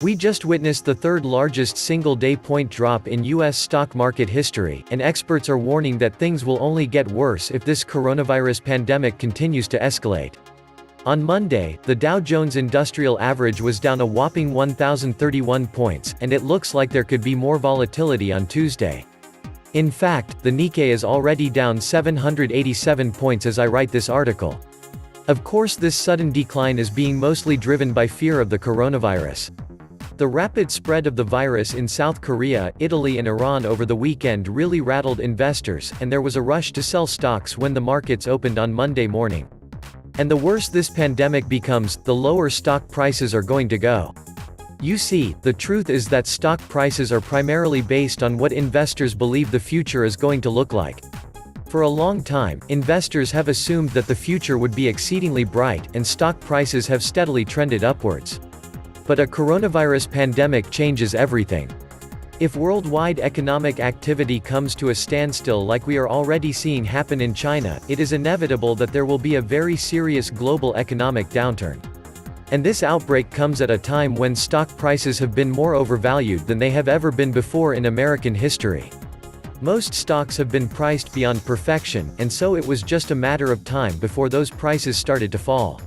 We just witnessed the third largest single-day point drop in U.S. stock market history, and experts are warning that things will only get worse if this coronavirus pandemic continues to escalate. On Monday, the Dow Jones Industrial Average was down a whopping 1,031 points, and it looks like there could be more volatility on Tuesday. In fact, the Nikkei is already down 787 points as I write this article. Of course, this sudden decline is being mostly driven by fear of the coronavirus. The rapid spread of the virus in South Korea, Italy and Iran over the weekend really rattled investors, and there was a rush to sell stocks when the markets opened on Monday morning. And the worse this pandemic becomes, the lower stock prices are going to go. You see, the truth is that stock prices are primarily based on what investors believe the future is going to look like. For a long time, investors have assumed that the future would be exceedingly bright, and stock prices have steadily trended upwards. But a coronavirus pandemic changes everything. If worldwide economic activity comes to a standstill like we are already seeing happen in China, it is inevitable that there will be a very serious global economic downturn. And this outbreak comes at a time when stock prices have been more overvalued than they have ever been before in American history. Most stocks have been priced beyond perfection, and so it was just a matter of time before those prices started to fall.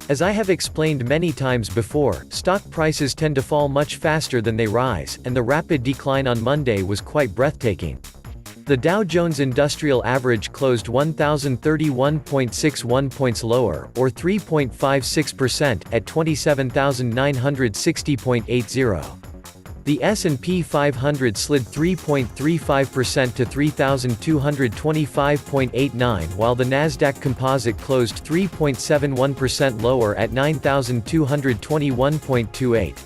As I have explained many times before, stock prices tend to fall much faster than they rise, and the rapid decline on Monday was quite breathtaking. The Dow Jones Industrial Average closed 1,031.61 points lower, or 3.56%, at 27,960.80. The S&P 500 slid 3.35% to 3,225.89, while the Nasdaq Composite closed 3.71% lower at 9,221.28.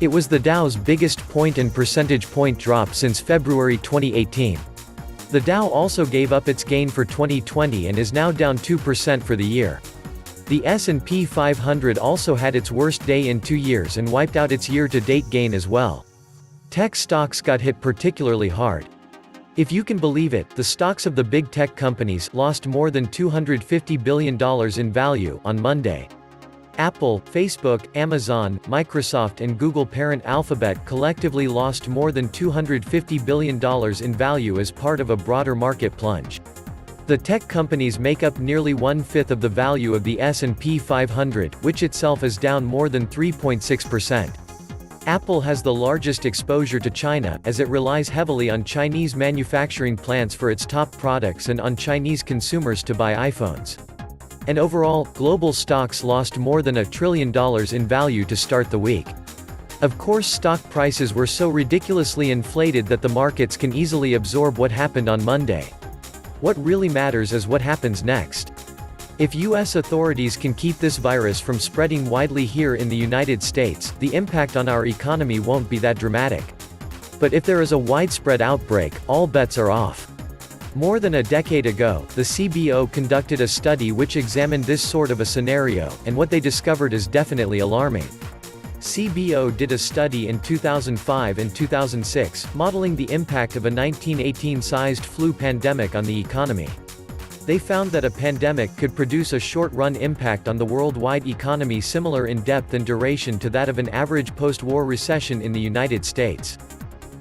It was the Dow's biggest point and percentage point drop since February 2018. The Dow also gave up its gain for 2020 and is now down 2% for the year. The S&P 500 also had its worst day in 2 years and wiped out its year-to-date gain as well. Tech stocks got hit particularly hard. If you can believe it, the stocks of the big tech companies lost more than $250 billion in value on Monday. Apple, Facebook, Amazon, Microsoft and Google parent Alphabet collectively lost more than $250 billion in value as part of a broader market plunge. The tech companies make up nearly one-fifth of the value of the S&P 500, which itself is down more than 3.6%. Apple has the largest exposure to China, as it relies heavily on Chinese manufacturing plants for its top products and on Chinese consumers to buy iPhones. And overall, global stocks lost more than $1 trillion in value to start the week. Of course, stock prices were so ridiculously inflated that the markets can easily absorb what happened on Monday. What really matters is what happens next. If U.S. authorities can keep this virus from spreading widely here in the United States, the impact on our economy won't be that dramatic. But if there is a widespread outbreak, all bets are off. More than a decade ago, the CBO conducted a study which examined this sort of a scenario, and what they discovered is definitely alarming. CBO did a study in 2005 and 2006, modeling the impact of a 1918-sized flu pandemic on the economy. They found that a pandemic could produce a short-run impact on the worldwide economy similar in depth and duration to that of an average post-war recession in the United States.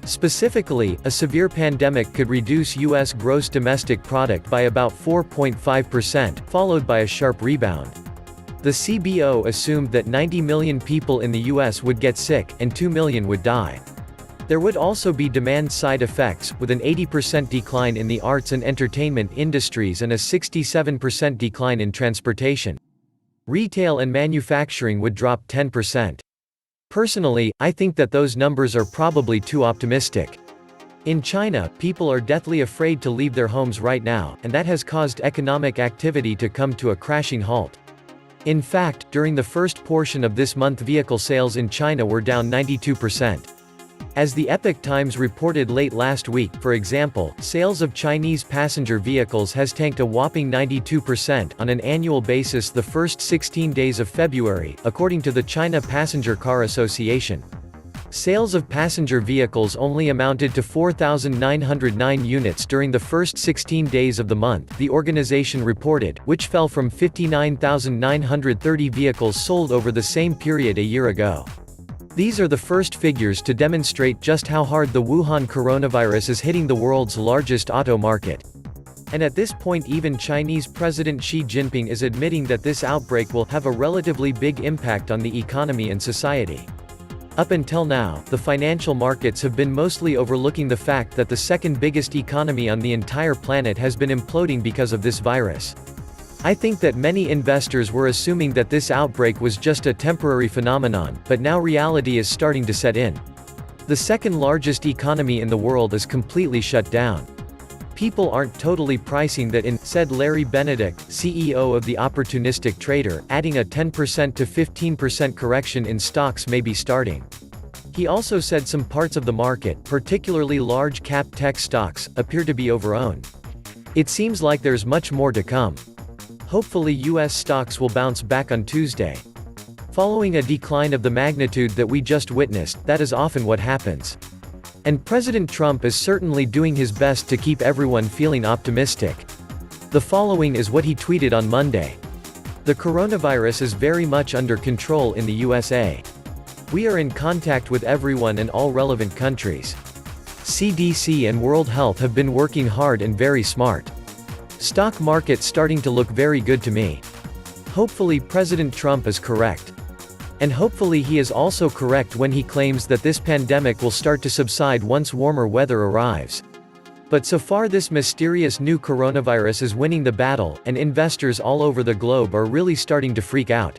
Specifically, a severe pandemic could reduce U.S. gross domestic product by about 4.5%, followed by a sharp rebound. The CBO assumed that 90 million people in the U.S. would get sick, and 2 million would die. There would also be demand-side effects, with an 80% decline in the arts and entertainment industries and a 67% decline in transportation. Retail and manufacturing would drop 10%. Personally, I think that those numbers are probably too optimistic. In China, people are deathly afraid to leave their homes right now, and that has caused economic activity to come to a crashing halt. In fact, during the first portion of this month, vehicle sales in China were down 92%. As the Epoch Times reported late last week, for example, sales of Chinese passenger vehicles has tanked a whopping 92% on an annual basis the first 16 days of February, according to the China Passenger Car Association. Sales of passenger vehicles only amounted to 4,909 units during the first 16 days of the month, the organization reported, which fell from 59,930 vehicles sold over the same period a year ago. These are the first figures to demonstrate just how hard the Wuhan coronavirus is hitting the world's largest auto market. And at this point even Chinese President Xi Jinping is admitting that this outbreak will have a relatively big impact on the economy and society. Up until now, the financial markets have been mostly overlooking the fact that the second biggest economy on the entire planet has been imploding because of this virus. I think that many investors were assuming that this outbreak was just a temporary phenomenon, but now reality is starting to set in. The second largest economy in the world is completely shut down. People aren't totally pricing that in, said Larry Benedict, CEO of the Opportunistic Trader, adding a 10% to 15% correction in stocks may be starting. He also said some parts of the market, particularly large-cap tech stocks, appear to be overowned. It seems like there's much more to come. Hopefully US stocks will bounce back on Tuesday. Following a decline of the magnitude that we just witnessed, that is often what happens. And President Trump is certainly doing his best to keep everyone feeling optimistic. The following is what he tweeted on Monday. The coronavirus is very much under control in the USA. We are in contact with everyone and all relevant countries. CDC and World Health have been working hard and very smart. Stock market starting to look very good to me. Hopefully President Trump is correct. And hopefully he is also correct when he claims that this pandemic will start to subside once warmer weather arrives. But so far this mysterious new coronavirus is winning the battle, and investors all over the globe are really starting to freak out.